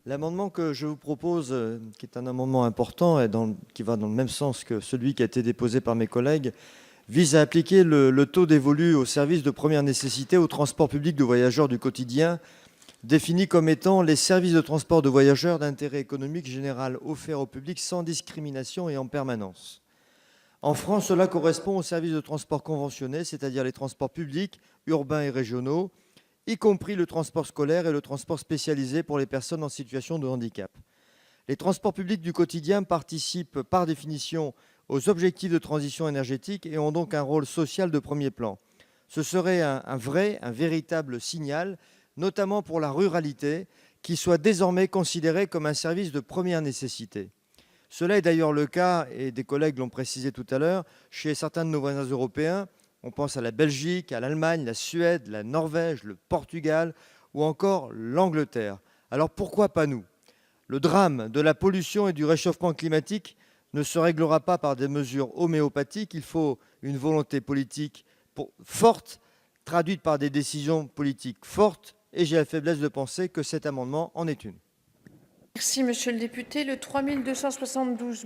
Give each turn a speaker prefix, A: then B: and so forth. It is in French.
A: L'amendement que je vous propose, qui est un amendement important et qui va dans le même sens que celui qui a été déposé par mes collègues, vise à appliquer le taux dévolu aux services de première nécessité au transport public de voyageurs du quotidien, défini comme étant les services de transport de voyageurs d'intérêt économique général offerts au public sans discrimination et en permanence. En France, cela correspond aux services de transport conventionnés, c'est-à-dire les transports publics, urbains et régionaux, y compris le transport scolaire et le transport spécialisé pour les personnes en situation de handicap. Les transports publics du quotidien participent par définition aux objectifs de transition énergétique et ont donc un rôle social de premier plan. Ce serait un véritable signal, notamment pour la ruralité, qui soit désormais considéré comme un service de première nécessité. Cela est d'ailleurs le cas, et des collègues l'ont précisé tout à l'heure, chez certains de nos voisins européens. On pense à la Belgique, à l'Allemagne, la Suède, la Norvège, le Portugal ou encore l'Angleterre. Alors pourquoi pas nous? Le drame de la pollution et du réchauffement climatique ne se réglera pas par des mesures homéopathiques. Il faut une volonté politique forte, traduite par des décisions politiques fortes, et j'ai la faiblesse de penser que cet amendement en est une.
B: Merci, monsieur le député. Le 3272.